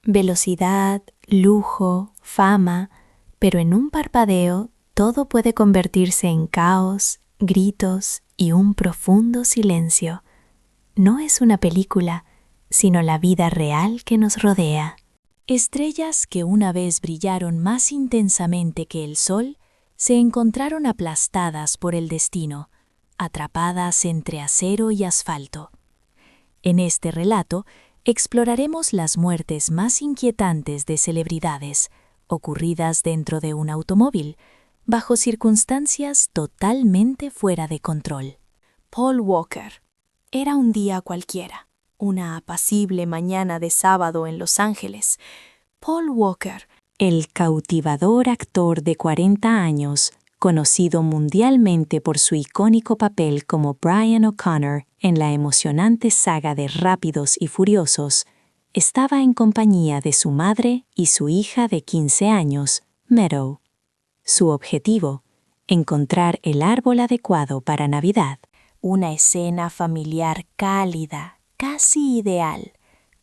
Velocidad, lujo, fama, pero en un parpadeo todo puede convertirse en caos, gritos y un profundo silencio. No es una película, sino la vida real que nos rodea. Estrellas que una vez brillaron más intensamente que el sol, se encontraron aplastadas por el destino, atrapadas entre acero y asfalto. En este relato, exploraremos las muertes más inquietantes de celebridades, ocurridas dentro de un automóvil, bajo circunstancias totalmente fuera de control. Paul Walker. Era un día cualquiera, una apacible mañana de sábado en Los Ángeles. Paul Walker, el cautivador actor de 40 años, conocido mundialmente por su icónico papel como Brian O'Connor en la emocionante saga de Rápidos y Furiosos, estaba en compañía de su madre y su hija de 15 años, Meadow. Su objetivo, encontrar el árbol adecuado para Navidad. Una escena familiar cálida, casi ideal,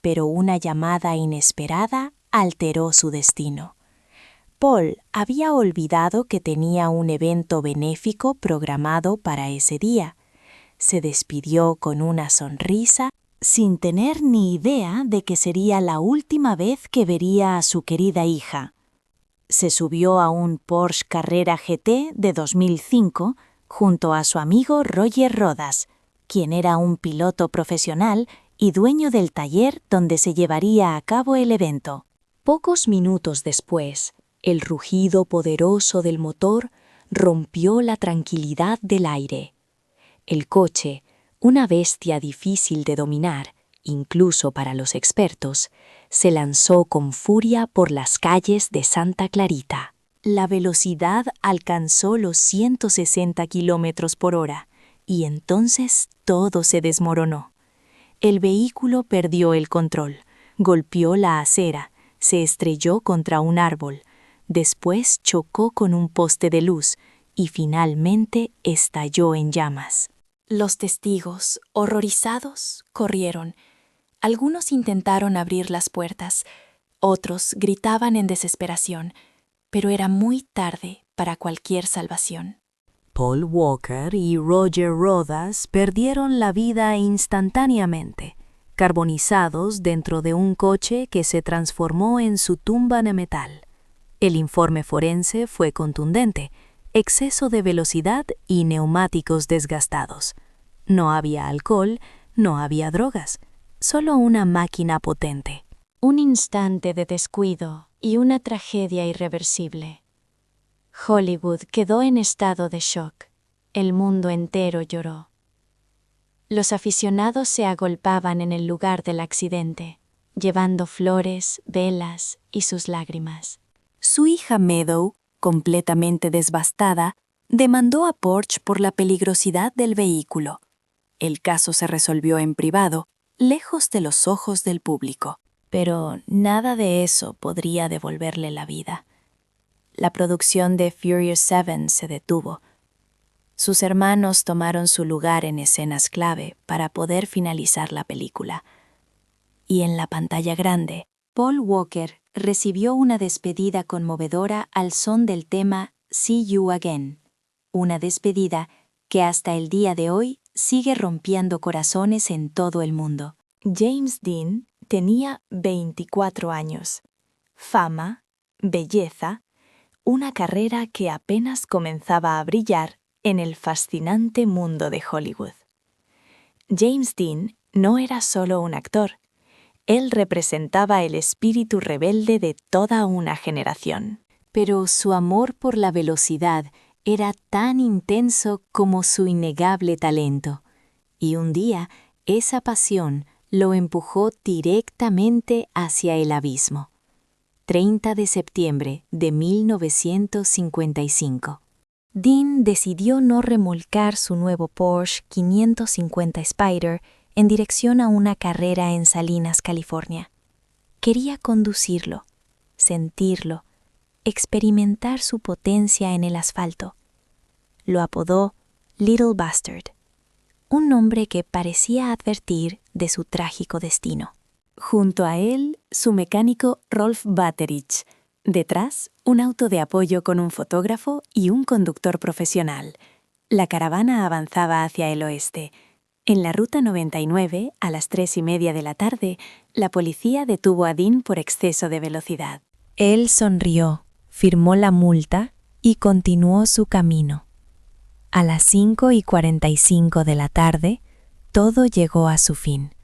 pero una llamada inesperada alteró su destino. Paul había olvidado que tenía un evento benéfico programado para ese día. Se despidió con una sonrisa, sin tener ni idea de que sería la última vez que vería a su querida hija. Se subió a un Porsche Carrera GT de 2005 junto a su amigo Roger Rodas, quien era un piloto profesional y dueño del taller donde se llevaría a cabo el evento. Pocos minutos después, el rugido poderoso del motor rompió la tranquilidad del aire. El coche, una bestia difícil de dominar, incluso para los expertos, se lanzó con furia por las calles de Santa Clarita. La velocidad alcanzó los 160 kilómetros por hora, y entonces todo se desmoronó. El vehículo perdió el control, golpeó la acera, se estrelló contra un árbol, después chocó con un poste de luz y finalmente estalló en llamas. Los testigos, horrorizados, corrieron. Algunos intentaron abrir las puertas, otros gritaban en desesperación, pero era muy tarde para cualquier salvación. Paul Walker y Roger Rodas perdieron la vida instantáneamente, carbonizados dentro de un coche que se transformó en su tumba de metal. El informe forense fue contundente: exceso de velocidad y neumáticos desgastados. No había alcohol, no había drogas, solo una máquina potente. Un instante de descuido y una tragedia irreversible. Hollywood quedó en estado de shock. El mundo entero lloró. Los aficionados se agolpaban en el lugar del accidente, llevando flores, velas y sus lágrimas. Su hija Meadow, completamente devastada, demandó a Porsche por la peligrosidad del vehículo. El caso se resolvió en privado, lejos de los ojos del público. Pero nada de eso podría devolverle la vida. La producción de Furious 7 se detuvo. Sus hermanos tomaron su lugar en escenas clave para poder finalizar la película. Y en la pantalla grande, Paul Walker recibió una despedida conmovedora al son del tema See You Again, una despedida que hasta el día de hoy sigue rompiendo corazones en todo el mundo. James Dean tenía 24 años. Fama, belleza, una carrera que apenas comenzaba a brillar en el fascinante mundo de Hollywood. James Dean no era solo un actor. Él representaba el espíritu rebelde de toda una generación. Pero su amor por la velocidad era tan intenso como su innegable talento. Y un día, esa pasión lo empujó directamente hacia el abismo. 30 de septiembre de 1955. Dean decidió no remolcar su nuevo Porsche 550 Spyder en dirección a una carrera en Salinas, California. Quería conducirlo, sentirlo, experimentar su potencia en el asfalto. Lo apodó Little Bastard, un nombre que parecía advertir de su trágico destino. Junto a él, su mecánico Rolf Batterich. Detrás, un auto de apoyo con un fotógrafo y un conductor profesional. La caravana avanzaba hacia el oeste. En la ruta 99, a las 3:30 de la tarde, la policía detuvo a Dean por exceso de velocidad. Él sonrió, firmó la multa y continuó su camino. A las 5:45 de la tarde, todo llegó a su fin.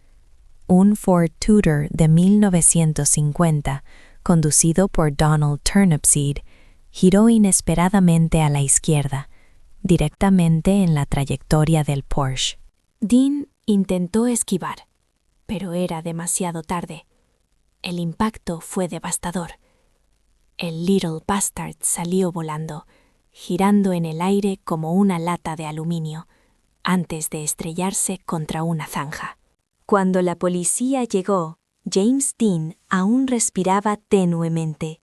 Un Ford Tudor de 1950, conducido por Donald Turnipseed, giró inesperadamente a la izquierda, directamente en la trayectoria del Porsche. Dean intentó esquivar, pero era demasiado tarde. El impacto fue devastador. El Little Bastard salió volando, girando en el aire como una lata de aluminio, antes de estrellarse contra una zanja. Cuando la policía llegó, James Dean aún respiraba tenuemente.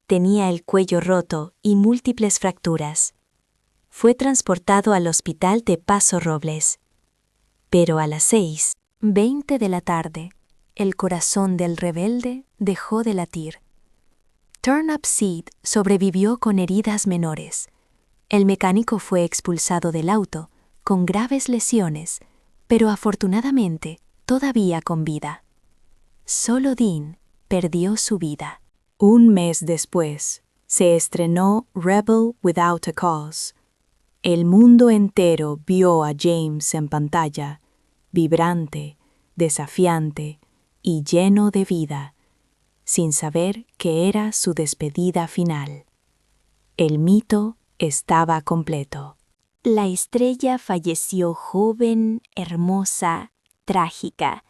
Tenía el cuello roto y múltiples fracturas. Fue transportado al hospital de Paso Robles. Pero a las 6:20 de la tarde, el corazón del rebelde dejó de latir. Turnipseed sobrevivió con heridas menores. El mecánico fue expulsado del auto, con graves lesiones, pero afortunadamente todavía con vida. Solo Dean perdió su vida. Un mes después, se estrenó Rebel Without a Cause. El mundo entero vio a James en pantalla, vibrante, desafiante y lleno de vida, sin saber que era su despedida final. El mito estaba completo. La estrella falleció joven, hermosa, trágica,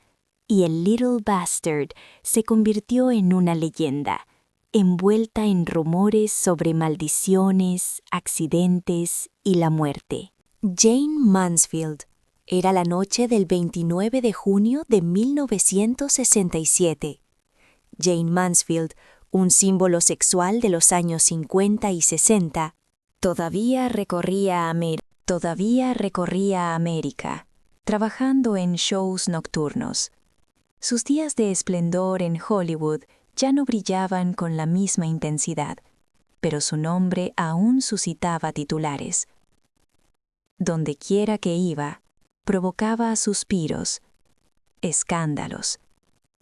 y el Little Bastard se convirtió en una leyenda, envuelta en rumores sobre maldiciones, accidentes y la muerte. Jayne Mansfield. Era la noche del 29 de junio de 1967. Jayne Mansfield, un símbolo sexual de los años 50 y 60, todavía recorría América, trabajando en shows nocturnos. Sus días de esplendor en Hollywood ya no brillaban con la misma intensidad, pero su nombre aún suscitaba titulares. Dondequiera que iba, provocaba suspiros, escándalos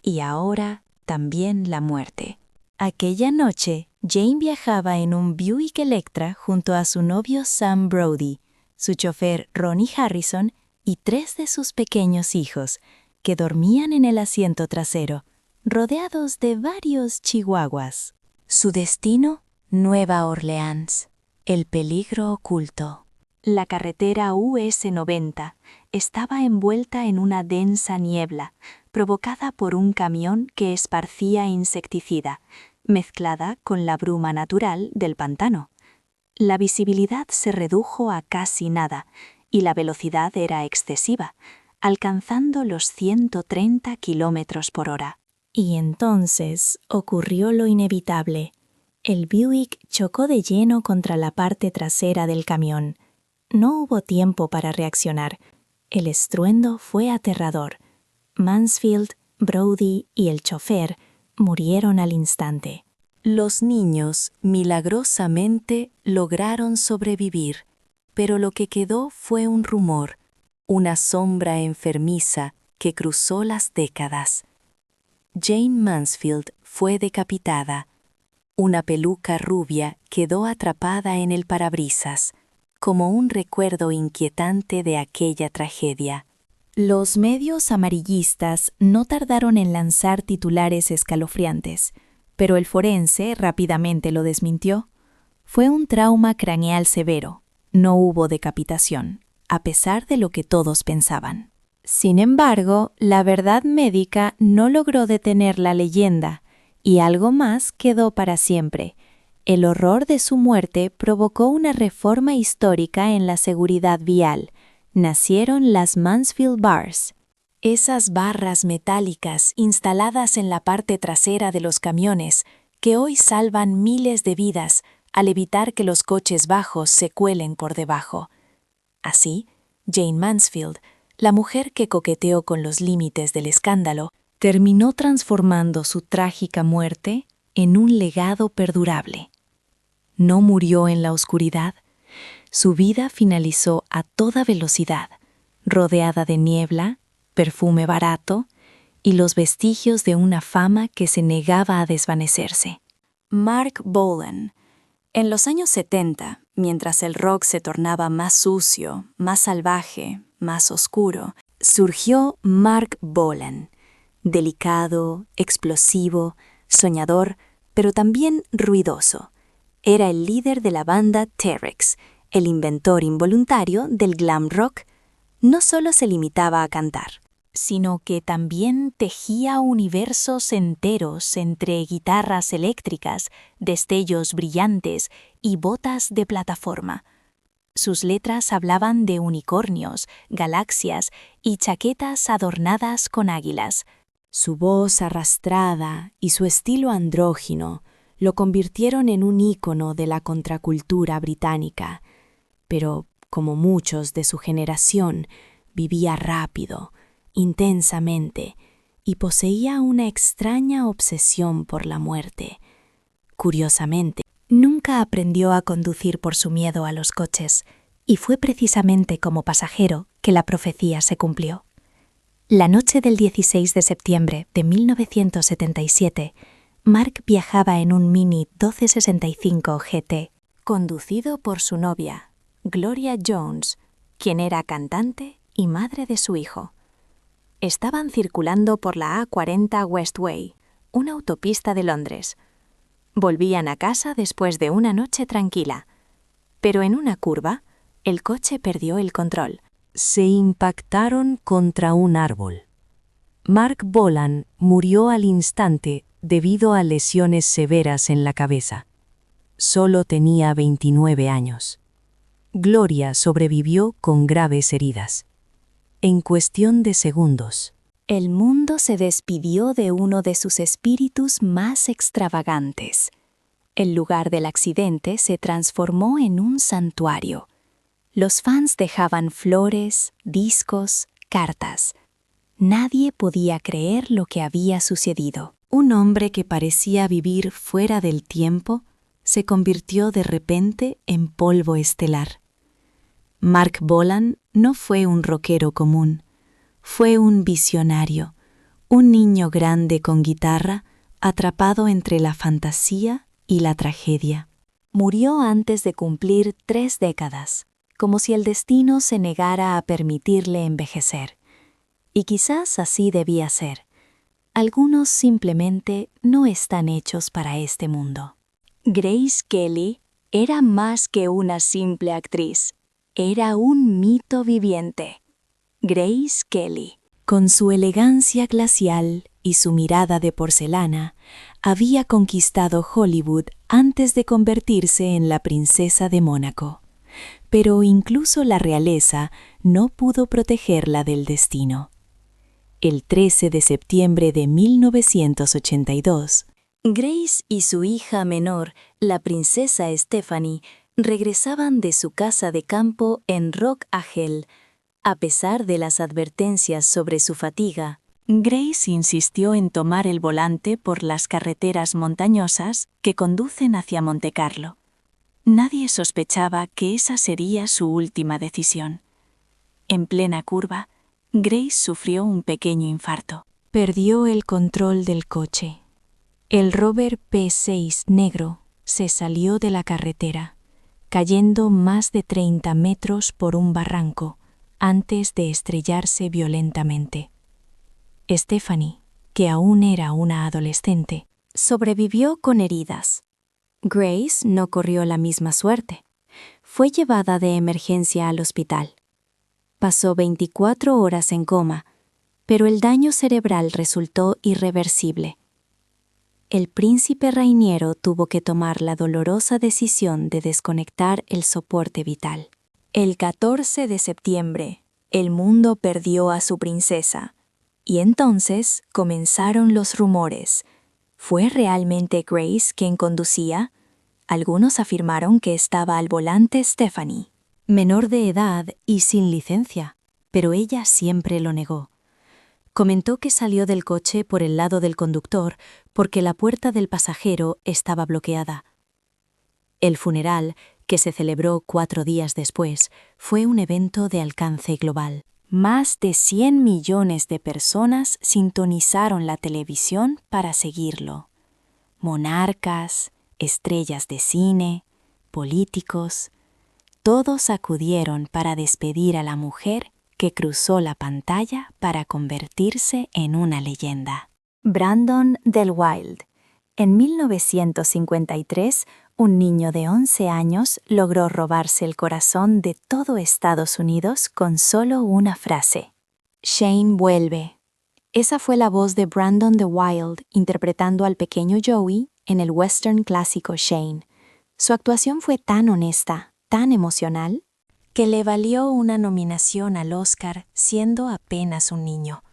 y ahora también la muerte. Aquella noche, Jane viajaba en un Buick Electra junto a su novio Sam Brody, su chofer Ronnie Harrison y 3 de sus pequeños hijos, que dormían en el asiento trasero, rodeados de varios chihuahuas. Su destino, Nueva Orleans, el peligro oculto. La carretera US 90 estaba envuelta en una densa niebla, provocada por un camión que esparcía insecticida, mezclada con la bruma natural del pantano. La visibilidad se redujo a casi nada, y la velocidad era excesiva, alcanzando los 130 kilómetros por hora. Y entonces ocurrió lo inevitable. El Buick chocó de lleno contra la parte trasera del camión. No hubo tiempo para reaccionar. El estruendo fue aterrador. Mansfield, Brody y el chofer murieron al instante. Los niños, milagrosamente, lograron sobrevivir, pero lo que quedó fue un rumor, una sombra enfermiza que cruzó las décadas. Jayne Mansfield fue decapitada. Una peluca rubia quedó atrapada en el parabrisas, como un recuerdo inquietante de aquella tragedia. Los medios amarillistas no tardaron en lanzar titulares escalofriantes, pero el forense rápidamente lo desmintió. Fue un trauma craneal severo. No hubo decapitación, a pesar de lo que todos pensaban. Sin embargo, la verdad médica no logró detener la leyenda, y algo más quedó para siempre. El horror de su muerte provocó una reforma histórica en la seguridad vial. Nacieron las Mansfield Bars. Esas barras metálicas instaladas en la parte trasera de los camiones que hoy salvan miles de vidas al evitar que los coches bajos se cuelen por debajo. Así, Jayne Mansfield, la mujer que coqueteó con los límites del escándalo, terminó transformando su trágica muerte en un legado perdurable. No murió en la oscuridad. Su vida finalizó a toda velocidad, rodeada de niebla, perfume barato y los vestigios de una fama que se negaba a desvanecerse. Marc Bolan. En los años 70, mientras el rock se tornaba más sucio, más salvaje, más oscuro, surgió Marc Bolan, delicado, explosivo, soñador, pero también ruidoso. Era el líder de la banda T-Rex, el inventor involuntario del glam rock. No solo se limitaba a cantar, sino que también tejía universos enteros entre guitarras eléctricas, destellos brillantes y botas de plataforma. Sus letras hablaban de unicornios, galaxias y chaquetas adornadas con águilas. Su voz arrastrada y su estilo andrógino lo convirtieron en un ícono de la contracultura británica. Pero, como muchos de su generación, vivía rápido, intensamente, y poseía una extraña obsesión por la muerte. Curiosamente, nunca aprendió a conducir por su miedo a los coches, y fue precisamente como pasajero que la profecía se cumplió. La noche del 16 de septiembre de 1977, Marc viajaba en un Mini 1265 GT, conducido por su novia, Gloria Jones, quien era cantante y madre de su hijo. Estaban circulando por la A40 Westway, una autopista de Londres. Volvían a casa después de una noche tranquila, pero en una curva, el coche perdió el control. Se impactaron contra un árbol. Marc Bolan murió al instante debido a lesiones severas en la cabeza. Solo tenía 29 años. Gloria sobrevivió con graves heridas. En cuestión de segundos, el mundo se despidió de uno de sus espíritus más extravagantes. El lugar del accidente se transformó en un santuario. Los fans dejaban flores, discos, cartas. Nadie podía creer lo que había sucedido. Un hombre que parecía vivir fuera del tiempo se convirtió de repente en polvo estelar. Marc Bolan no fue un rockero común. Fue un visionario, un niño grande con guitarra atrapado entre la fantasía y la tragedia. Murió antes de cumplir 3 décadas, como si el destino se negara a permitirle envejecer. Y quizás así debía ser. Algunos simplemente no están hechos para este mundo. Grace Kelly era más que una simple actriz. Era un mito viviente. Grace Kelly, con su elegancia glacial y su mirada de porcelana, había conquistado Hollywood antes de convertirse en la princesa de Mónaco. Pero incluso la realeza no pudo protegerla del destino. El 13 de septiembre de 1982, Grace y su hija menor, la princesa Stephanie, regresaban de su casa de campo en Rock Hill. A pesar de las advertencias sobre su fatiga, Grace insistió en tomar el volante por las carreteras montañosas que conducen hacia Montecarlo. Nadie sospechaba que esa sería su última decisión. En plena curva, Grace sufrió un pequeño infarto. Perdió el control del coche. El Rover P6 negro se salió de la carretera, cayendo más de 30 metros por un barranco antes de estrellarse violentamente. Stephanie, que aún era una adolescente, sobrevivió con heridas. Grace no corrió la misma suerte. Fue llevada de emergencia al hospital. Pasó 24 horas en coma, pero el daño cerebral resultó irreversible. El príncipe Rainiero tuvo que tomar la dolorosa decisión de desconectar el soporte vital. El 14 de septiembre, el mundo perdió a su princesa, y entonces comenzaron los rumores. ¿Fue realmente Grace quien conducía? Algunos afirmaron que estaba al volante Stephanie, menor de edad y sin licencia, pero ella siempre lo negó. Comentó que salió del coche por el lado del conductor porque la puerta del pasajero estaba bloqueada. El funeral, que se celebró 4 días después, fue un evento de alcance global. Más de 100 millones de personas sintonizaron la televisión para seguirlo. Monarcas, estrellas de cine, políticos, todos acudieron para despedir a la mujer que cruzó la pantalla para convertirse en una leyenda. Brandon Del Wild. En 1953, un niño de 11 años logró robarse el corazón de todo Estados Unidos con solo una frase: Shane vuelve. Esa fue la voz de Brandon Del Wild interpretando al pequeño Joey en el western clásico Shane. Su actuación fue tan honesta, tan emocional, que le valió una nominación al Oscar siendo apenas un niño.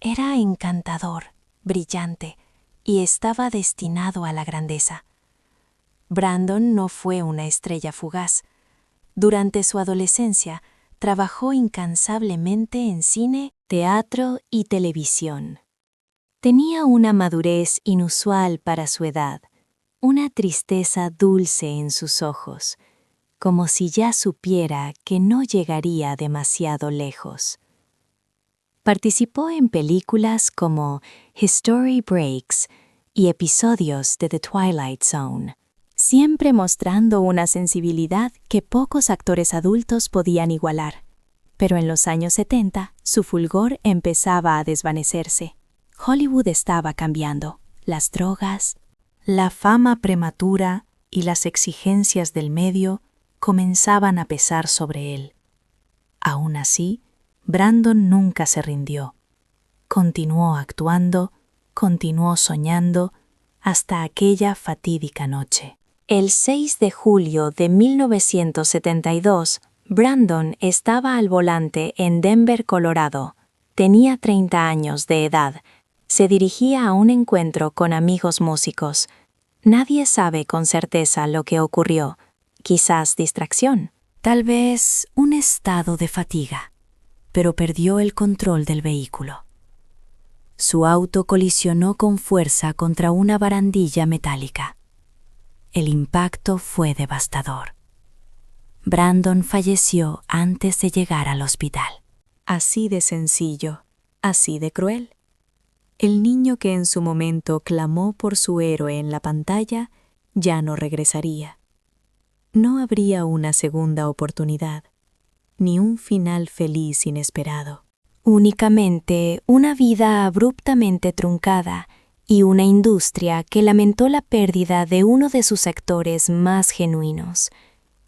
Era encantador, brillante, y estaba destinado a la grandeza. Brandon no fue una estrella fugaz. Durante su adolescencia, trabajó incansablemente en cine, teatro y televisión. Tenía una madurez inusual para su edad, una tristeza dulce en sus ojos, como si ya supiera que no llegaría demasiado lejos. Participó en películas como History Breaks y episodios de The Twilight Zone, siempre mostrando una sensibilidad que pocos actores adultos podían igualar. Pero en los años 70, su fulgor empezaba a desvanecerse. Hollywood estaba cambiando. Las drogas, la fama prematura y las exigencias del medio comenzaban a pesar sobre él. Aún así, Brandon nunca se rindió. Continuó actuando, continuó soñando, hasta aquella fatídica noche. El 6 de julio de 1972, Brandon estaba al volante en Denver, Colorado. Tenía 30 años de edad. Se dirigía a un encuentro con amigos músicos. Nadie sabe con certeza lo que ocurrió. Quizás distracción, tal vez un estado de fatiga, pero perdió el control del vehículo. Su auto colisionó con fuerza contra una barandilla metálica. El impacto fue devastador. Brandon falleció antes de llegar al hospital. Así de sencillo, así de cruel. El niño que en su momento clamó por su héroe en la pantalla ya no regresaría. No habría una segunda oportunidad, ni un final feliz inesperado. Únicamente una vida abruptamente truncada y una industria que lamentó la pérdida de uno de sus actores más genuinos.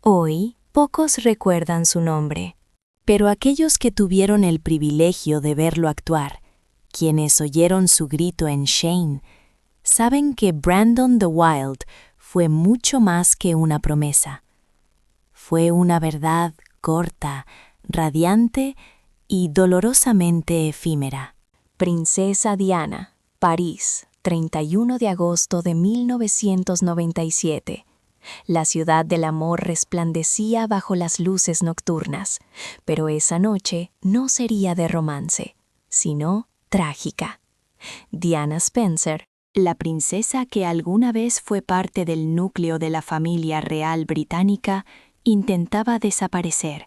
Hoy, pocos recuerdan su nombre, pero aquellos que tuvieron el privilegio de verlo actuar, quienes oyeron su grito en Shane, saben que Brandon Del Wild fue mucho más que una promesa. Fue una verdad corta, radiante y dolorosamente efímera. Princesa Diana, París, 31 de agosto de 1997. La ciudad del amor resplandecía bajo las luces nocturnas, pero esa noche no sería de romance, sino trágica. Diana Spencer, la princesa que alguna vez fue parte del núcleo de la familia real británica, intentaba desaparecer,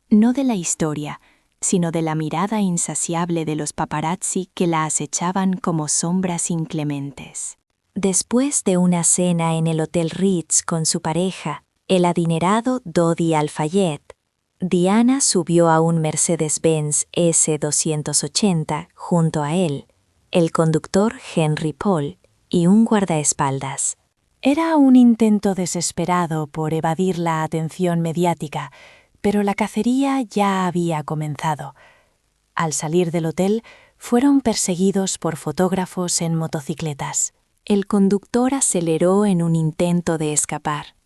no de la historia, sino de la mirada insaciable de los paparazzi que la acechaban como sombras inclementes. Después de una cena en el Hotel Ritz con su pareja, el adinerado Dodi Al-Fayed, Diana subió a un Mercedes-Benz S280 junto a él, el conductor Henry Paul y un guardaespaldas. Era un intento desesperado por evadir la atención mediática, pero la cacería ya había comenzado. Al salir del hotel, fueron perseguidos por fotógrafos en motocicletas. El conductor aceleró en un intento de escapar.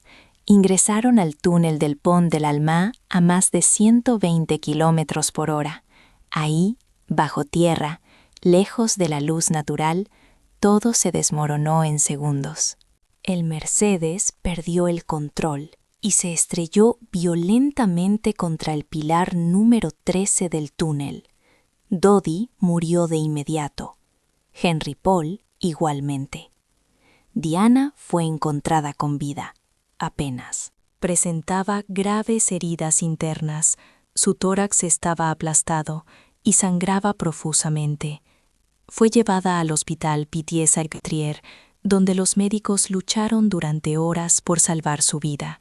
Ingresaron al túnel del Pont de l'Alma a más de 120 kilómetros por hora. Ahí, bajo tierra, lejos de la luz natural, todo se desmoronó en segundos. El Mercedes perdió el control y se estrelló violentamente contra el pilar número 13 del túnel. Dodi murió de inmediato. Henry Paul igualmente. Diana fue encontrada con vida, apenas. Presentaba graves heridas internas, su tórax estaba aplastado y sangraba profusamente. Fue llevada al hospital Pitié-Salpêtrière, donde los médicos lucharon durante horas por salvar su vida.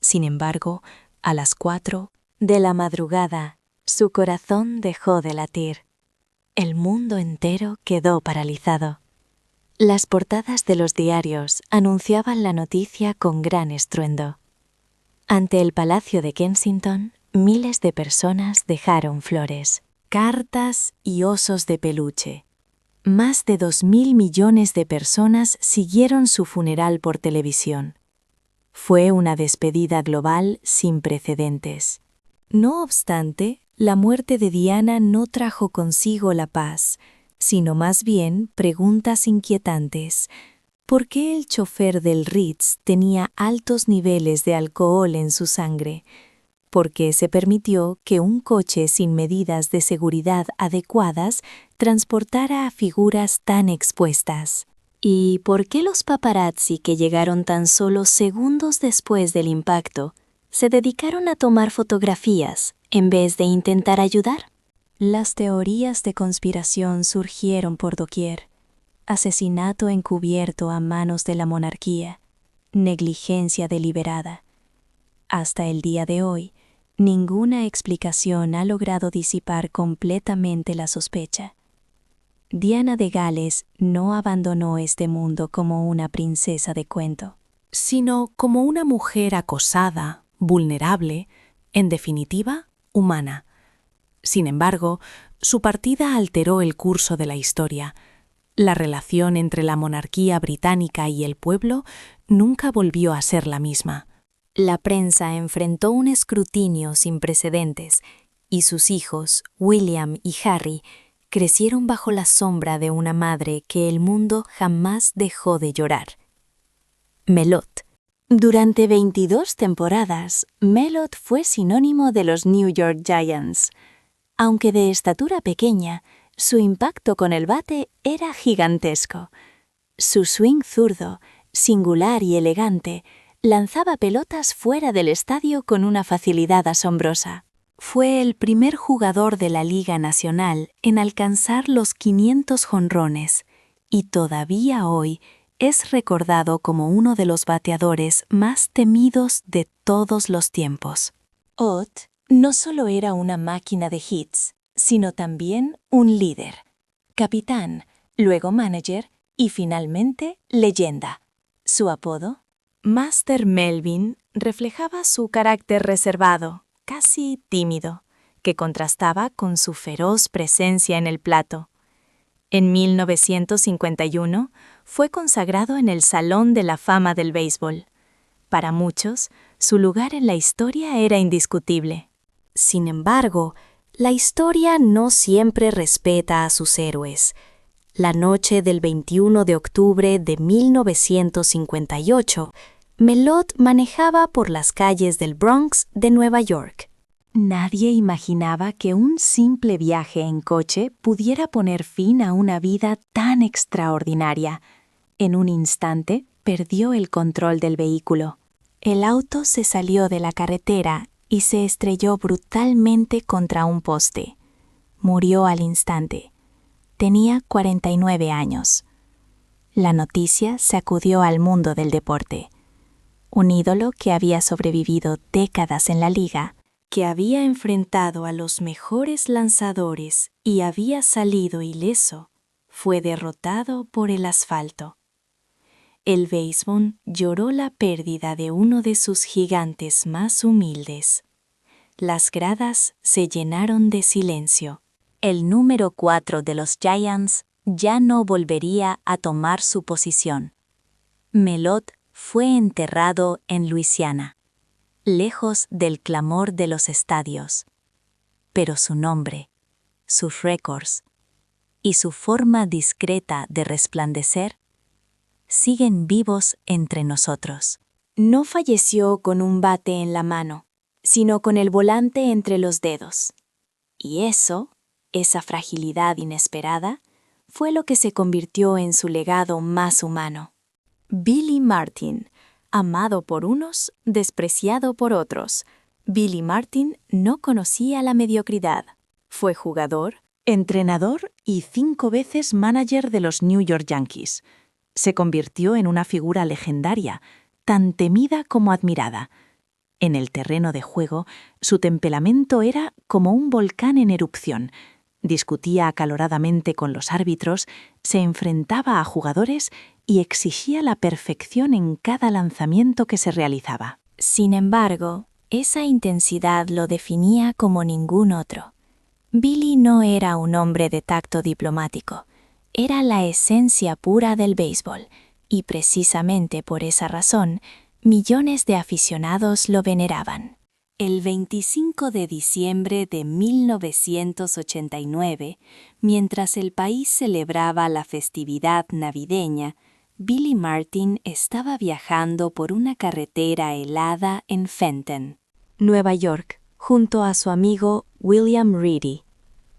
Sin embargo, a las 4 de la madrugada, su corazón dejó de latir. El mundo entero quedó paralizado. Las portadas de los diarios anunciaban la noticia con gran estruendo. Ante el Palacio de Kensington, miles de personas dejaron flores, cartas y osos de peluche. Más de 2.000 millones de personas siguieron su funeral por televisión. Fue una despedida global sin precedentes. No obstante, la muerte de Diana no trajo consigo la paz, sino más bien preguntas inquietantes. ¿Por qué el chofer del Ritz tenía altos niveles de alcohol en su sangre? ¿Por qué se permitió que un coche sin medidas de seguridad adecuadas transportara a figuras tan expuestas? ¿Y por qué los paparazzi que llegaron tan solo segundos después del impacto se dedicaron a tomar fotografías en vez de intentar ayudar? Las teorías de conspiración surgieron por doquier. Asesinato encubierto a manos de la monarquía, negligencia deliberada. Hasta el día de hoy, ninguna explicación ha logrado disipar completamente la sospecha. Diana de Gales no abandonó este mundo como una princesa de cuento, sino como una mujer acosada, vulnerable, en definitiva, humana. Sin embargo, su partida alteró el curso de la historia. La relación entre la monarquía británica y el pueblo nunca volvió a ser la misma. La prensa enfrentó un escrutinio sin precedentes, y sus hijos, William y Harry, crecieron bajo la sombra de una madre que el mundo jamás dejó de llorar. Melot. Durante 22 temporadas, Melot fue sinónimo de los New York Giants. Aunque de estatura pequeña, su impacto con el bate era gigantesco. Su swing zurdo, singular y elegante, lanzaba pelotas fuera del estadio con una facilidad asombrosa. Fue el primer jugador de la Liga Nacional en alcanzar los 500 jonrones y todavía hoy es recordado como uno de los bateadores más temidos de todos los tiempos. Ott no solo era una máquina de hits, sino también un líder, capitán, luego manager y finalmente leyenda. Su apodo, Master Melvin, reflejaba su carácter reservado, casi tímido, que contrastaba con su feroz presencia en el plato. En 1951 fue consagrado en el Salón de la Fama del Béisbol. Para muchos, su lugar en la historia era indiscutible. Sin embargo, la historia no siempre respeta a sus héroes. La noche del 21 de octubre de 1958, Melot manejaba por las calles del Bronx de Nueva York. Nadie imaginaba que un simple viaje en coche pudiera poner fin a una vida tan extraordinaria. En un instante, perdió el control del vehículo. El auto se salió de la carretera y se estrelló brutalmente contra un poste. Murió al instante. Tenía 49 años. La noticia sacudió al mundo del deporte. Un ídolo que había sobrevivido décadas en la liga, que había enfrentado a los mejores lanzadores y había salido ileso, fue derrotado por el asfalto. El béisbol lloró la pérdida de uno de sus gigantes más humildes. Las gradas se llenaron de silencio. El número 4 de los Giants ya no volvería a tomar su posición. Melot fue enterrado en Luisiana, lejos del clamor de los estadios. Pero su nombre, sus récords y su forma discreta de resplandecer siguen vivos entre nosotros. No falleció con un bate en la mano, sino con el volante entre los dedos. Y eso Esa fragilidad inesperada fue lo que se convirtió en su legado más humano. Billy Martin, amado por unos, despreciado por otros. Billy Martin no conocía la mediocridad. Fue jugador, entrenador y 5 veces manager de los New York Yankees. Se convirtió en una figura legendaria, tan temida como admirada. En el terreno de juego, su temperamento era como un volcán en erupción. Discutía acaloradamente con los árbitros, se enfrentaba a jugadores y exigía la perfección en cada lanzamiento que se realizaba. Sin embargo, esa intensidad lo definía como ningún otro. Billy no era un hombre de tacto diplomático, era la esencia pura del béisbol, y precisamente por esa razón, millones de aficionados lo veneraban. El 25 de diciembre de 1989, mientras el país celebraba la festividad navideña, Billy Martin estaba viajando por una carretera helada en Fenton, Nueva York, junto a su amigo William Reedy.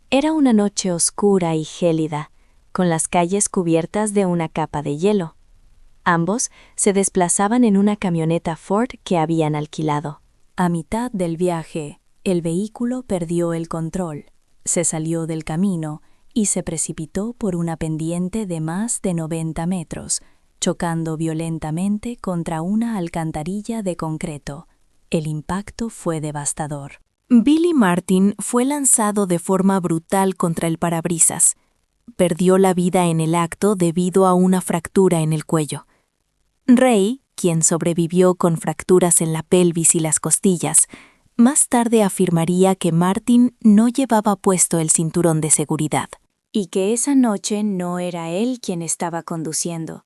Era una noche oscura y gélida, con las calles cubiertas de una capa de hielo. Ambos se desplazaban en una camioneta Ford que habían alquilado. A mitad del viaje, el vehículo perdió el control, se salió del camino y se precipitó por una pendiente de más de 90 metros, chocando violentamente contra una alcantarilla de concreto. El impacto fue devastador. Billy Martin fue lanzado de forma brutal contra el parabrisas. Perdió la vida en el acto debido a una fractura en el cuello. Ray, quien sobrevivió con fracturas en la pelvis y las costillas, más tarde afirmaría que Martin no llevaba puesto el cinturón de seguridad y que esa noche no era él quien estaba conduciendo.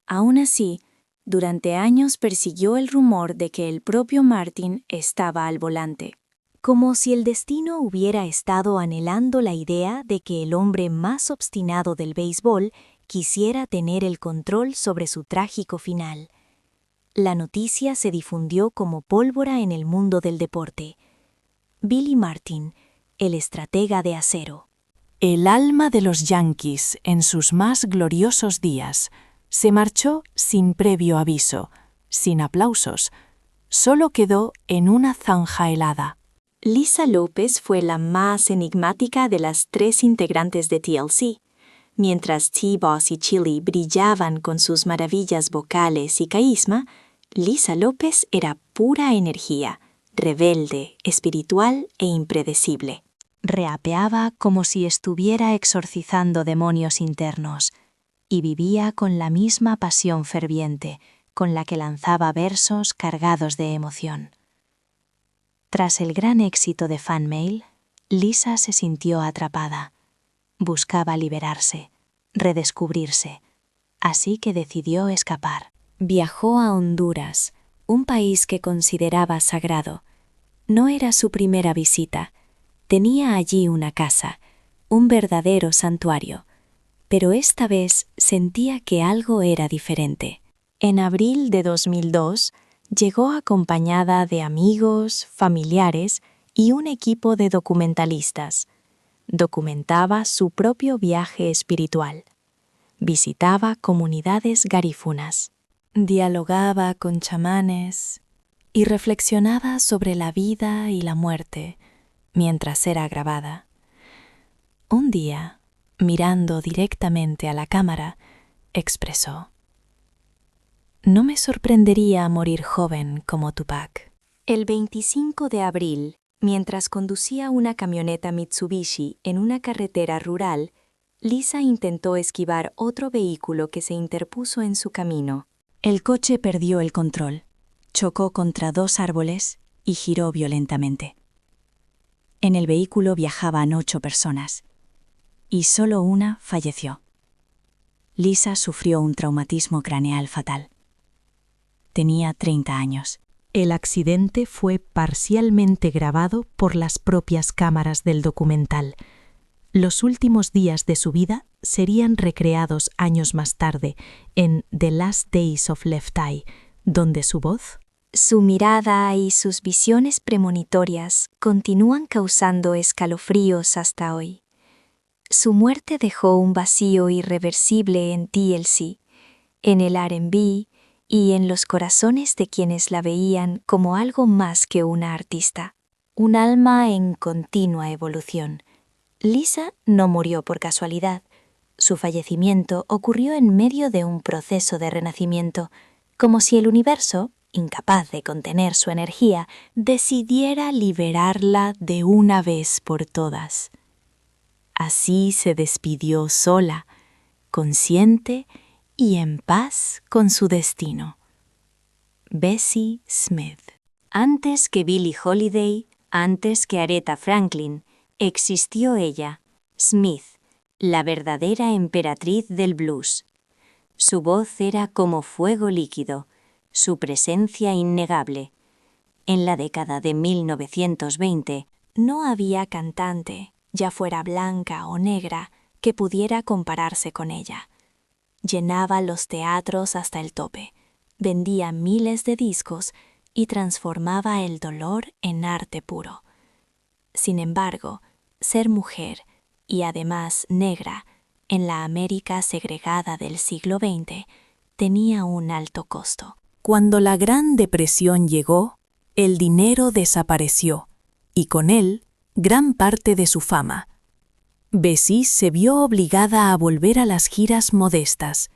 Aún así, durante años persiguió el rumor de que el propio Martin estaba al volante, como si el destino hubiera estado anhelando la idea de que el hombre más obstinado del béisbol quisiera tener el control sobre su trágico final. La noticia se difundió como pólvora en el mundo del deporte. Billy Martin, el estratega de acero. El alma de los Yankees en sus más gloriosos días se marchó sin previo aviso, sin aplausos. Solo quedó en una zanja helada. Lisa López fue la más enigmática de las 3 integrantes de TLC. Mientras T-Boss y Chili brillaban con sus maravillas vocales y carisma, Lisa López era pura energía, rebelde, espiritual e impredecible. Reapeaba como si estuviera exorcizando demonios internos y vivía con la misma pasión ferviente con la que lanzaba versos cargados de emoción. Tras el gran éxito de Fan Mail, Lisa se sintió atrapada. Buscaba liberarse, redescubrirse, así que decidió escapar. Viajó a Honduras, un país que consideraba sagrado. No era su primera visita. Tenía allí una casa, un verdadero santuario, pero esta vez sentía que algo era diferente. En abril de 2002, llegó acompañada de amigos, familiares y un equipo de documentalistas. Documentaba su propio viaje espiritual. Visitaba comunidades garífunas. Dialogaba con chamanes y reflexionaba sobre la vida y la muerte mientras era grabada. Un día, mirando directamente a la cámara, expresó: «No me sorprendería morir joven como Tupac». El 25 de abril, mientras conducía una camioneta Mitsubishi en una carretera rural, Lisa intentó esquivar otro vehículo que se interpuso en su camino. El coche perdió el control, chocó contra 2 árboles y giró violentamente. En el vehículo viajaban 8 personas, y solo una falleció. Lisa sufrió un traumatismo craneal fatal. Tenía 30 años. El accidente fue parcialmente grabado por las propias cámaras del documental. Los últimos días de su vida serían recreados años más tarde en The Last Days of Left Eye, donde su voz, su mirada y sus visiones premonitorias continúan causando escalofríos hasta hoy. Su muerte dejó un vacío irreversible en TLC, en el R&B y en los corazones de quienes la veían como algo más que una artista. Un alma en continua evolución. Lisa no murió por casualidad. Su fallecimiento ocurrió en medio de un proceso de renacimiento, como si el universo, incapaz de contener su energía, decidiera liberarla de una vez por todas. Así se despidió sola, consciente y en paz con su destino. Bessie Smith. Antes que Billie Holiday, antes que Aretha Franklin, existió ella, Smith, la verdadera emperatriz del blues. Su voz era como fuego líquido, su presencia innegable. En la década de 1920 no había cantante, ya fuera blanca o negra, que pudiera compararse con ella. Llenaba los teatros hasta el tope, vendía miles de discos y transformaba el dolor en arte puro. Sin embargo, ser mujer, y además negra, en la América segregada del siglo XX, tenía un alto costo. Cuando la Gran Depresión llegó, el dinero desapareció, y con él, gran parte de su fama. Bessie se vio obligada a volver a las giras modestas,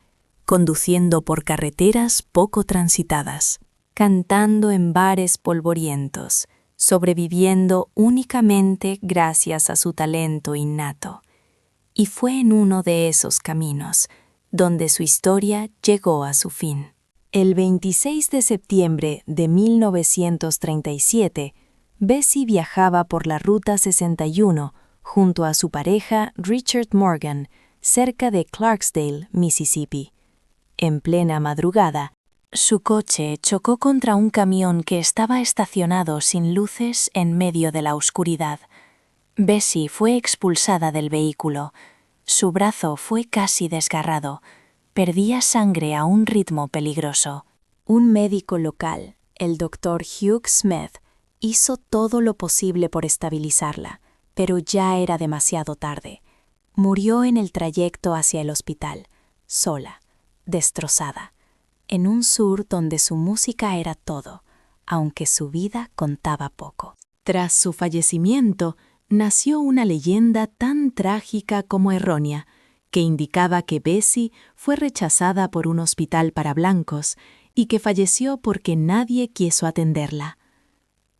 conduciendo por carreteras poco transitadas, cantando en bares polvorientos, sobreviviendo únicamente gracias a su talento innato. Y fue en uno de esos caminos donde su historia llegó a su fin. El 26 de septiembre de 1937, Bessie viajaba por la Ruta 61 junto a su pareja Richard Morgan, cerca de Clarksdale, Mississippi. En plena madrugada, su coche chocó contra un camión que estaba estacionado sin luces en medio de la oscuridad. Bessie fue expulsada del vehículo. Su brazo fue casi desgarrado. Perdía sangre a un ritmo peligroso. Un médico local, el Dr. Hugh Smith, hizo todo lo posible por estabilizarla, pero ya era demasiado tarde. Murió en el trayecto hacia el hospital, sola, destrozada, en un sur donde su música era todo, aunque su vida contaba poco. Tras su fallecimiento, nació una leyenda tan trágica como errónea, que indicaba que Bessie fue rechazada por un hospital para blancos y que falleció porque nadie quiso atenderla.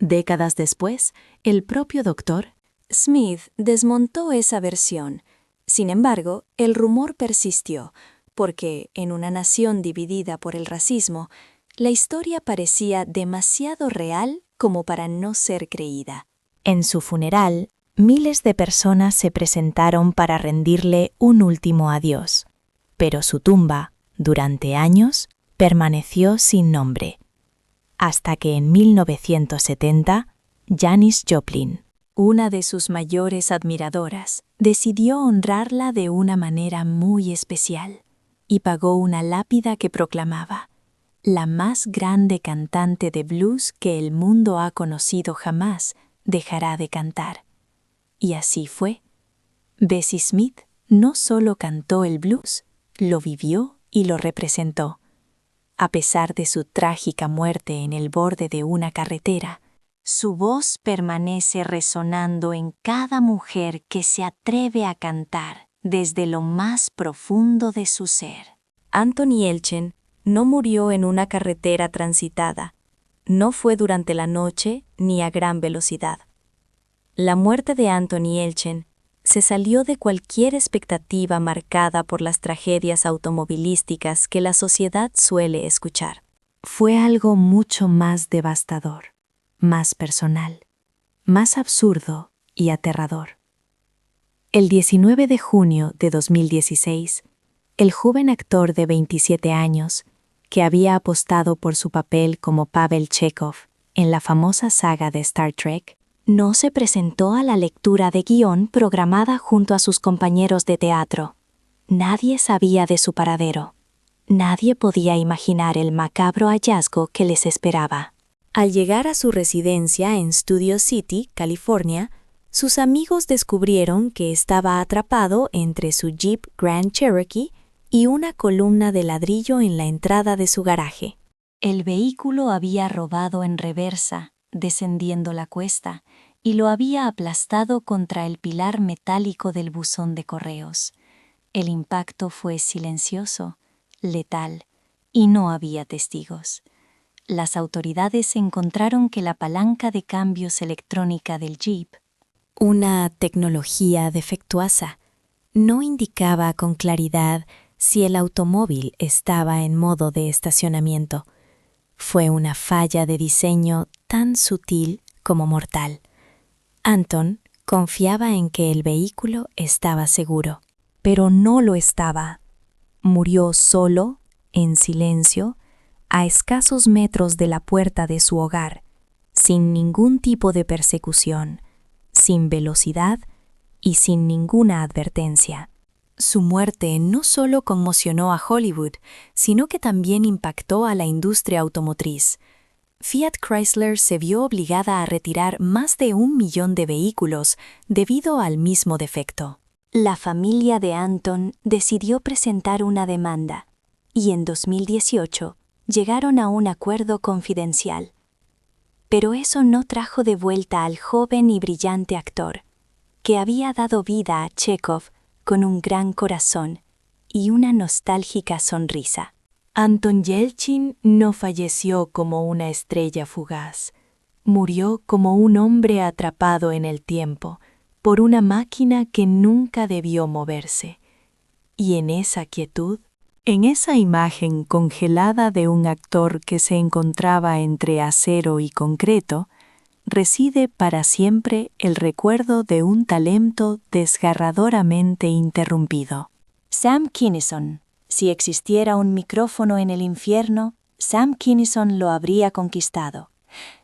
Décadas después, el propio doctor Smith desmontó esa versión. Sin embargo, el rumor persistió, porque, en una nación dividida por el racismo, la historia parecía demasiado real como para no ser creída. En su funeral, miles de personas se presentaron para rendirle un último adiós, pero su tumba, durante años, permaneció sin nombre. Hasta que en 1970, Janis Joplin, una de sus mayores admiradoras, decidió honrarla de una manera muy especial y pagó una lápida que proclamaba: la más grande cantante de blues que el mundo ha conocido jamás dejará de cantar. Y así fue. Bessie Smith no solo cantó el blues, lo vivió y lo representó. A pesar de su trágica muerte en el borde de una carretera, su voz permanece resonando en cada mujer que se atreve a cantar desde lo más profundo de su ser. Anthony Elchen no murió en una carretera transitada. No fue durante la noche ni a gran velocidad. La muerte de Anthony Elchen se salió de cualquier expectativa marcada por las tragedias automovilísticas que la sociedad suele escuchar. Fue algo mucho más devastador, más personal, más absurdo y aterrador. El 19 de junio de 2016, el joven actor de 27 años, que había apostado por su papel como Pavel Chekhov en la famosa saga de Star Trek, no se presentó a la lectura de guión programada junto a sus compañeros de teatro. Nadie sabía de su paradero. Nadie podía imaginar el macabro hallazgo que les esperaba. Al llegar a su residencia en Studio City, California, Sus amigos descubrieron que estaba atrapado entre su Jeep Grand Cherokee y una columna de ladrillo en la entrada de su garaje. El vehículo había rodado en reversa, descendiendo la cuesta, y lo había aplastado contra el pilar metálico del buzón de correos. El impacto fue silencioso, letal, y no había testigos. Las autoridades encontraron que la palanca de cambios electrónica del Jeep, una tecnología defectuosa, no indicaba con claridad si el automóvil estaba en modo de estacionamiento. Fue una falla de diseño tan sutil como mortal. Anton confiaba en que el vehículo estaba seguro, pero no lo estaba. Murió solo, en silencio, a escasos metros de la puerta de su hogar, sin ningún tipo de persecución, sin velocidad y sin ninguna advertencia. Su muerte no solo conmocionó a Hollywood, sino que también impactó a la industria automotriz. Fiat Chrysler se vio obligada a retirar más de 1 millón de vehículos debido al mismo defecto. La familia de Anton decidió presentar una demanda, y en 2018 llegaron a un acuerdo confidencial. Pero eso no trajo de vuelta al joven y brillante actor, que había dado vida a Chekhov con un gran corazón y una nostálgica sonrisa. Anton Yelchin no falleció como una estrella fugaz. Murió como un hombre atrapado en el tiempo por una máquina que nunca debió moverse. Y en esa quietud, en esa imagen congelada de un actor que se encontraba entre acero y concreto, reside para siempre el recuerdo de un talento desgarradoramente interrumpido. Sam Kinison. Si existiera un micrófono en el infierno, Sam Kinison lo habría conquistado.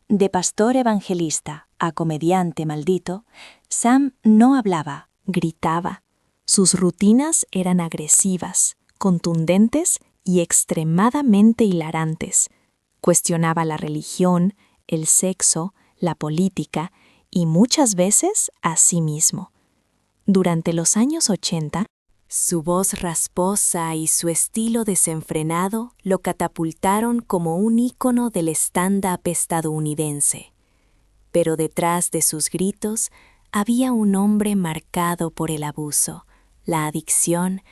De pastor evangelista a comediante maldito, Sam no hablaba, gritaba. Sus rutinas eran agresivas, contundentes y extremadamente hilarantes. Cuestionaba la religión, el sexo, la política y muchas veces a sí mismo. Durante los años 80, su voz rasposa y su estilo desenfrenado lo catapultaron como un ícono del stand-up estadounidense. Pero detrás de sus gritos había un hombre marcado por el abuso, la adicción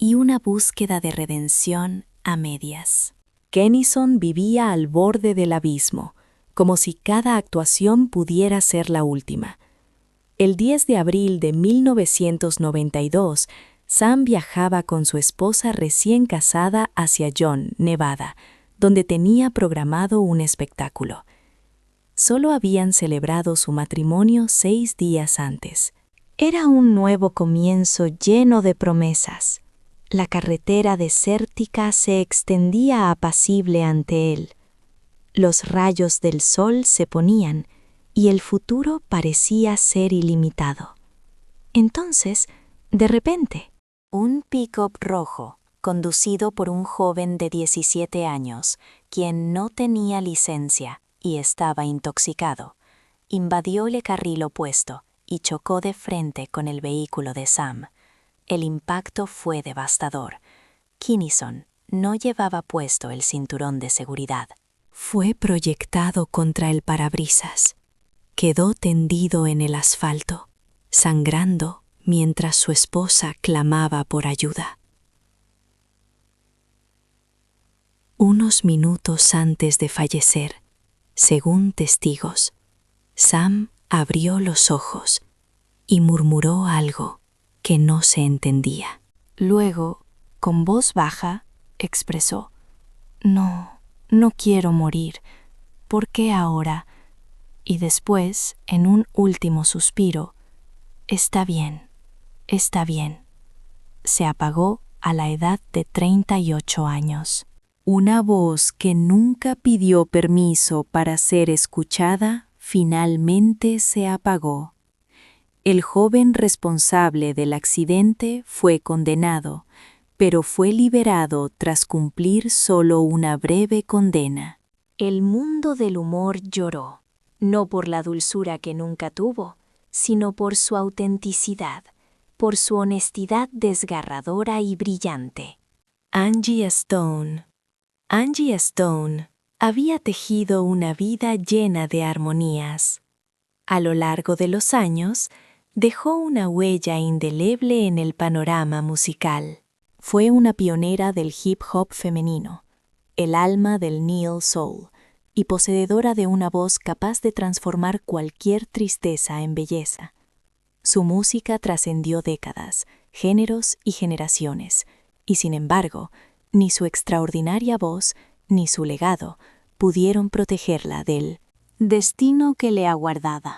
y una búsqueda de redención a medias. Kinison vivía al borde del abismo, como si cada actuación pudiera ser la última. El 10 de abril de 1992, Sam viajaba con su esposa recién casada hacia John, Nevada, donde tenía programado un espectáculo. Solo habían celebrado su matrimonio 6 días antes. Era un nuevo comienzo lleno de promesas. La carretera desértica se extendía apacible ante él. Los rayos del sol se ponían y el futuro parecía ser ilimitado. Entonces, de repente, un pick-up rojo, conducido por un joven de 17 años, quien no tenía licencia y estaba intoxicado, invadió el carril opuesto y chocó de frente con el vehículo de Sam. El impacto fue devastador. Kinison no llevaba puesto el cinturón de seguridad. Fue proyectado contra el parabrisas. Quedó tendido en el asfalto, sangrando mientras su esposa clamaba por ayuda. Unos minutos antes de fallecer, según testigos, Sam abrió los ojos y murmuró algo que no se entendía. Luego, con voz baja, expresó: No quiero morir. ¿Por qué ahora? Y después, en un último suspiro: Está bien, está bien. Se apagó a la edad de 38 años. Una voz que nunca pidió permiso para ser escuchada finalmente se apagó. El joven responsable del accidente fue condenado, pero fue liberado tras cumplir solo una breve condena. El mundo del humor lloró, no por la dulzura que nunca tuvo, sino por su autenticidad, por su honestidad desgarradora y brillante. Angie Stone. Angie Stone había tejido una vida llena de armonías. A lo largo de los años, dejó una huella indeleble en el panorama musical. Fue una pionera del hip hop femenino, el alma del neo soul, y poseedora de una voz capaz de transformar cualquier tristeza en belleza. Su música trascendió décadas, géneros y generaciones, y sin embargo, ni su extraordinaria voz ni su legado pudieron protegerla del destino que le aguardaba.